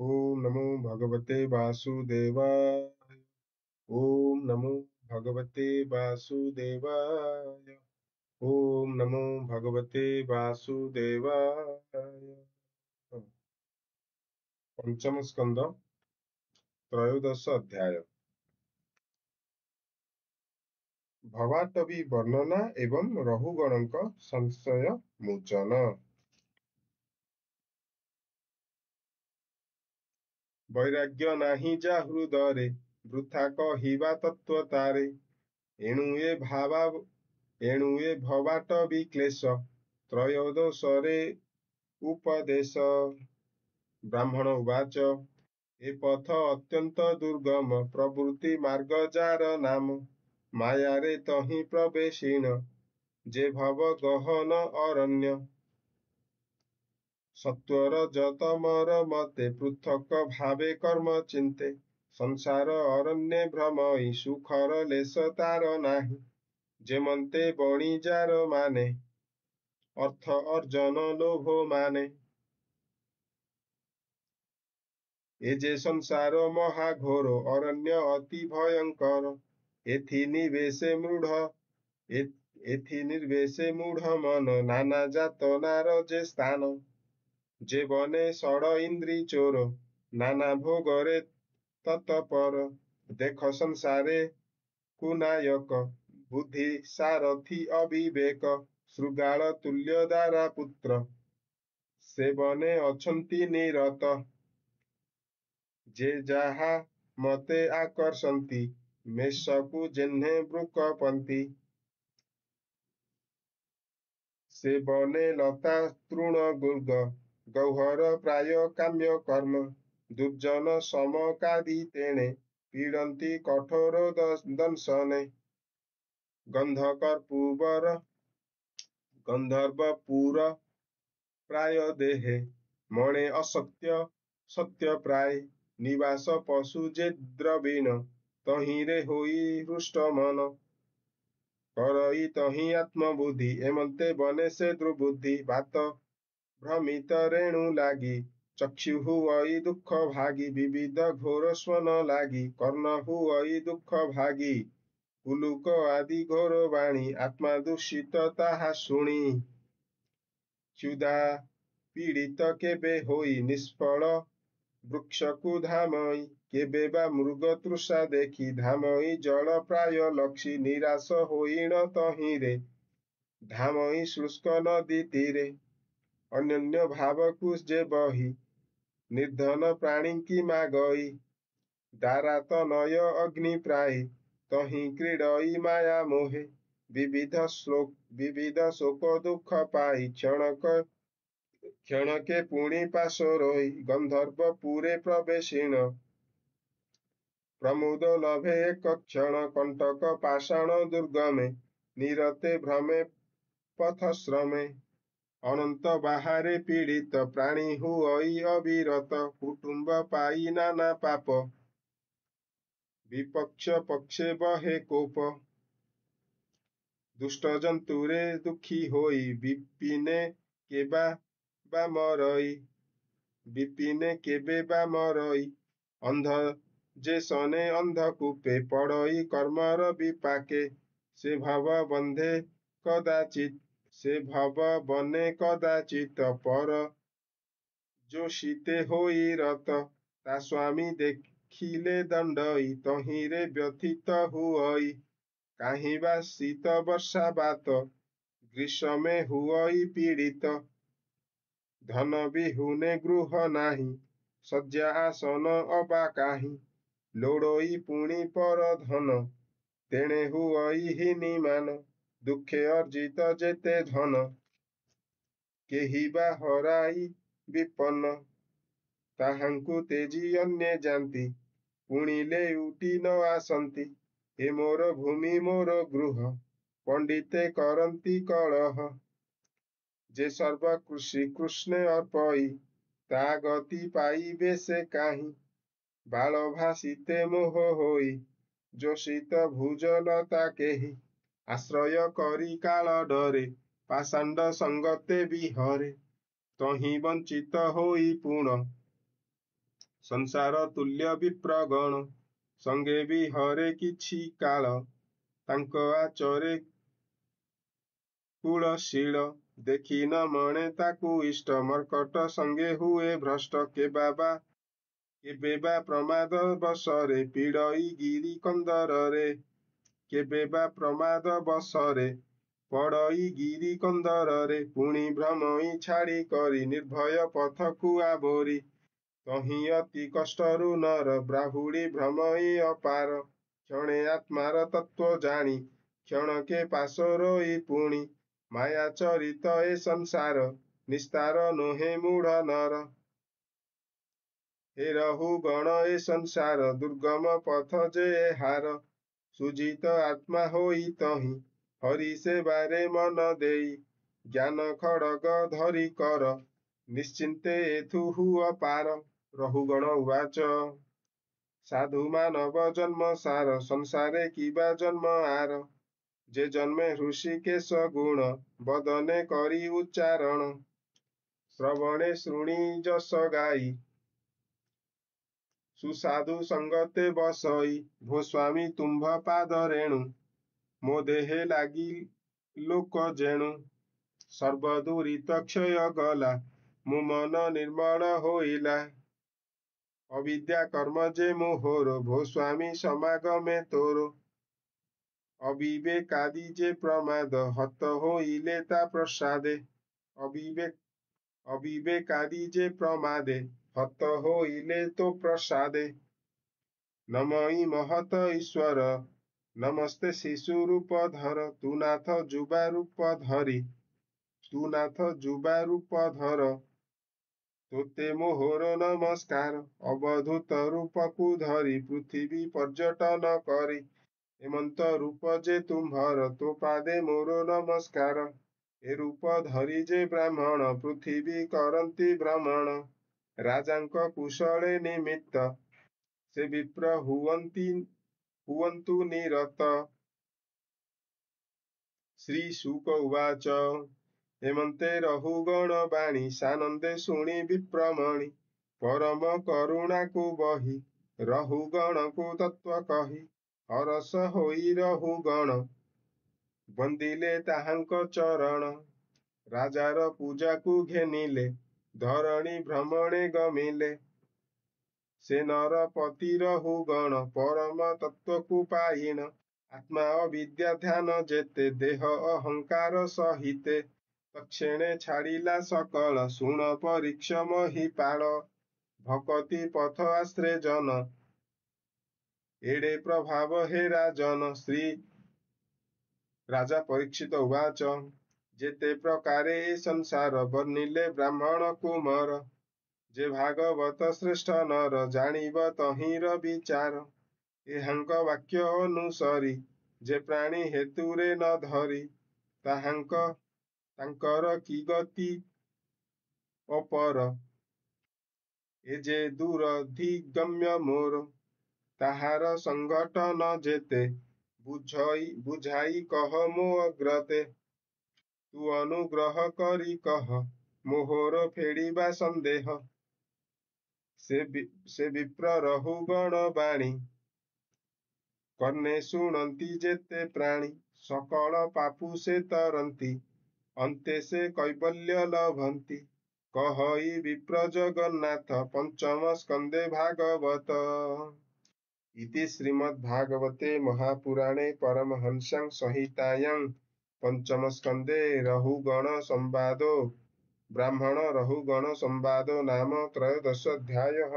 ओम नमो भगवते वासुदेवाय। ओम नमो भगवते वासुदेवाय। ओम नमो भगवते वासुदेवाय। पंचम स्कंद त्रयोदश अध्याय भवाटवी वर्णना एवं रहुगणक संशय मोचन। वैराग्य नाही जा हृदरे वृथा कहिबा तत्व तारे। एणु ए भवाटवी क्लेश त्रयोदशरे उपदेश। ब्राह्मण उवाच ए पथ अत्यंत दुर्गम प्रवृत्ति मार्ग जार नाम। माया रे तहि प्रवेशीण जे भव गहन अरण्य। सत्वर जतमर मते पृथक भावे कर्म चिन्ते। संसार अरण्ये भ्रमई सुखर लेस तार नाही। जेमन्ते बणिजार माने अर्थ अर्जन लोभ माने। ए जे संसार महाघोर अरण्य अति भयंकर। एथि निर्वेशे मूढ़ मन नाना जात नार जे स्थान। जे बने षड इंद्री चोर नाना भोगरे तत्पर। देख संसारे कुनायक बुद्धि सारथी अविवेक। शृगाल तुल्य दारा पुत्र से बने अछंती निरत। जे जाहा मते आकर्षंती मेषकु जेह्ने वृकपंती। से बने लता तृण गुर्ग गौहर प्राय काम्य कर्म। दुर्जन समकादि तेणे पीड़न्ति कठोर दंशने। गंधर्वपुर प्राय देहे मणे असत्य सत्य प्राय। निवास पशु जे द्रवीण तहिरे होई हृष्ट मन। करई तहि आत्मबुद्धि एमंते बने से दुर्बुद्धि। बात भ्रमित रेणु लागी चक्षु हुई दुख भागी। विविध घोर स्वन लागी कर्ण हुई दुख भागी। उलुक आदि घोर वाणी आत्मा दूषित ताहा शुणी। क्षुधा पीड़ित केबे होई निष्फल वृक्षकु धामई। केबे बा मृग तृषा देखी धामई जल प्राय लक्षी। निराश होईण तहिरे धामई शुष्क नदी तीरे। अन्य भावकु जे बही निर्धन प्राणी की मागई। दारा तनय अग्नि प्राय तहि क्रीडई माया मोहे। विविध शोक दुख पाई क्षण के पुणी पाश रोई। गंधर्वपुरे प्रवेशिण प्रमुद लभे एक क्षण। कंटक पाषाण दुर्गमे निरते भ्रमे पथश्रमे। अनंत बाहारे पीड़ित प्राणी हुई अविरत। कुटुंब पाई नाना पाप विपक्ष पक्षे बहे कोप। दुष्ट जंतुरे दुखी होई विपिने केबे बा मरई। अंध जे सने अंधकूपे पड़ई कर्मर विपाके। से भव बने कदाचित पर जोशीते होई रत। ता स्वामी देखिले दंडई तहिरे व्यथित हुई। काहि बा शीत वर्षा बात ग्रीष्मे हुई पीड़ित। धन बिहुने गृह नाही शय्या आसन अबा काहि। लोड़ई पुणी पर धन तेणे हुई हीनिमान। दुखे अर्जित जेते धन केहि बा हराई विपन्न। ताहांकु तेजी अन्ये जानती पुणिले उठी न आसंती। हे मोर भूमि मोर गृह पंडिते करंती कलह। जे सर्व कृषि कृष्णे अर्पई ता गति पाइबे से काहि। बाल भाषिते मोह होई जोशित भुजलता केहि। आश्रय करी काल डरे पाषांड संगते बिहरे। तहि वंचित होई पुण ସଂସାର ତୁଲ୍ୟ ବିପ୍ରଗଣ ସଙ୍ଗେ ବିହରେ କିଛି କାଳ ତାଙ୍କ ଆଚରେ କୁଳଶୀଳ ଦେଖି ନ ମଣେ ତାକୁ ଇଷ୍ଟ ମର୍କଟ ସଙ୍ଗେ ହୁଏ ଭ୍ରଷ୍ଟ କେବେ ବା ପ୍ରମାଦ ବଶରେ ପୀଡ଼ଇ ଗିରି କନ୍ଦରରେ କେବେ ବା ପ୍ରମାଦ ବଶରେ ପଡ଼ଇ ଗିରି କନ୍ଦରରେ ପୁଣି ଭ୍ରମଇ ଛାଡ଼ି କରି ନିର୍ଭୟ ପଥକୁ ଆବୋରି ତହିଁ ଅତି କଷ୍ଟରୁ ନର ବ୍ରାହୁଡ଼ି ଭ୍ରମଇ ଅପାର କ୍ଷଣେ ଆତ୍ମାର ତତ୍ତ୍ୱ ଜାଣି କ୍ଷଣକେ ପାଶୋରୋଇ ପୁଣି ମାୟା ଚରିତ ଏ ସଂସାର ନିସ୍ତାର ନୁହେଁ ମୂଢ଼ ନର हे ରହୁ ଗଣ ଏ ସଂସାର ଦୁର୍ଗମ ପଥ ଯେ ଏହାର ସୁଜିତ ଆତ୍ମା ହୋଇ ତହିଁ ହରି ସେବାରେ ମନ ଦେଇ ଜ୍ଞାନ ଖଡ଼ଗ ଧରି କର ନିଶ୍ଚିନ୍ତେ ଏଥୁ ହୁଅ ପାର। ରହୁଗଣ ଉବାଚ ସାଧୁ ମାନବ ଜନ୍ମ ସାର ସଂସାରେ କିବା ଜନ୍ମ ଆର ଯେ ଜନ୍ମେ ହୃଷିକେଶ ଗୁଣ ବଦନେ କରି ଉଚ୍ଚାରଣ ଶ୍ରବଣେ ଶୃଣି ଯଶ ଗାଇ ସୁସାଧୁ ସଙ୍ଗତେ ବସଇ ଭୋ ସ୍ୱାମୀ ତୁମ୍ଭ ପାଦ ରେଣୁ ମୋ ଦେହେ ଲାଗି ଲୋକ ଜେଣୁ ସର୍ବଦୁରିତ କ୍ଷୟ ଗଲା ମୋ ମନ ନିର୍ମଳ ହୋଇଲା ଅବିଦ୍ୟା କର୍ମ ଯେ ମୋହର ଭୋ ସ୍ୱାମୀ ସମାଗମେ ତୋର ଅବିବେକାଦି ଯେ ପ୍ରମାଦ ହତ ହୋଇଲେ ତା ପ୍ରସାଦେ ଅବିବେକାଦି ଯେ ପ୍ରମାଦେ ହତ ହୋଇଲେ ତୋ ପ୍ରସାଦେ ନମଇ ମହତ ଈଶ୍ୱର ନମସ୍ତେ ଶିଶୁ ରୂପ ଧର ତୁ ନାଥ ଯୁବା ରୂପ ଧର ତୋତେ ମୋହର ନମସ୍କାର ଅବଧୂତ ରୂପକୁ ଧରି ପୃଥିବୀ ପର୍ଯ୍ୟଟନ କରି ହେମନ୍ତ ରୂପ ଯେ ତୁମ୍ଭର ତୋ ପାଦେ ମୋର ନମସ୍କାର ଏ ରୂପ ଧରି ଯେ ବ୍ରାହ୍ମଣ ପୃଥିବୀ କରନ୍ତି ଭ୍ରମଣ ରାଜାଙ୍କ କୁଶଳେ ନିମିତ୍ତ ସେ ବିପ୍ର ହୁଅନ୍ତୁ ନିରତ। ଶ୍ରୀ ଶୁକ ଉବାଚ ହେମନ୍ତେ ରହୁଗଣ ବାଣୀ ସାନନ୍ଦେ ଶୁଣି ବିପ୍ରମଣି ପରମ କରୁଣାକୁ ବହି ରହୁଗଣକୁ ତତ୍ତ୍ୱ କହି ହରସ ହୋଇ ରହୁଗଣ ବନ୍ଦିଲେ ତାହାଙ୍କ ଚରଣ ରାଜାର ପୂଜାକୁ ଘେନିଲେ ଧରଣୀ ଭ୍ରମଣେ ଗମିଲେ ସେ ନରପତି ରହୁଗଣ ପରମ ତତ୍ତ୍ୱକୁ ପାଇଣ ଆତ୍ମା ଅବିଦ୍ୟା ଧ୍ୟାନ ଯେତେ ଦେହ ଅହଙ୍କାର ସହିତେ ତତ୍କ୍ଷଣେ ଛାଡ଼ିଲା ସକଳ ଶୁଣ ପରୀକ୍ଷ ମହିପାଳ ଭକତି ପଥ ଆଶ୍ରେ ଜନ ଏଡ଼େ ପ୍ରଭାବ ହେ ରାଜନ। ଶ୍ରୀ ରାଜା ପରୀକ୍ଷିତ ଉବାଚ ଯେତେ ପ୍ରକାରେ ଏ ସଂସାର ବର୍ଣ୍ଣିଲେ ବ୍ରାହ୍ମଣ କୁମର ଯେ ଭାଗବତ ଶ୍ରେଷ୍ଠ ନର ଜାଣିବ ତହିଁର ବିଚାର ଏହାଙ୍କ ବାକ୍ୟ ଅନୁସରି ଯେ ପ୍ରାଣୀ ହେତୁରେ ନ ଧରି ତାଙ୍କର କି ଗତି ଅପର ଏ ଯେ ଦୂରଧିଗମ୍ୟ ମୋର ତାହାର ସଂଘଟନ ଯେତେ ବୁଝାଇ କହ ମୋ ଅଗ୍ରତେ ତୁ ଅନୁଗ୍ରହ କରି କହ ମୋହର ଫେଡ଼ିବା ସନ୍ଦେହ ସେ ବିପ୍ର ରହୁଗଣ ବାଣୀ କର୍ଣ୍ଣେ ଶୁଣନ୍ତି ଯେତେ ପ୍ରାଣୀ ସକଳ ପାପୁ ସେ ତରନ୍ତି ଅନ୍ତେ ସେ କୈବଲ୍ୟ ଲଭନ୍ତି କହଇ ବିପ୍ର ଜଗନ୍ନାଥ ପଞ୍ଚମ ସ୍କନ୍ଧେ ଭାଗବତ ଇତି ଶ୍ରୀମଦ୍ଭାଗବତେ ମହାପୁରାଣେ ପରମହଂସ୍ୟାଂ ସଂହିତାୟାଂ ପଞ୍ଚମ ସ୍କନ୍ଧେ ରହୁଗଣ ସମ୍ବାଦୋ ବ୍ରାହ୍ମଣ ରହୁଗଣ ସମ୍ବାଦୋ ନାମ ତ୍ରୟୋଦଶୋऽଧ୍ୟାୟଃ।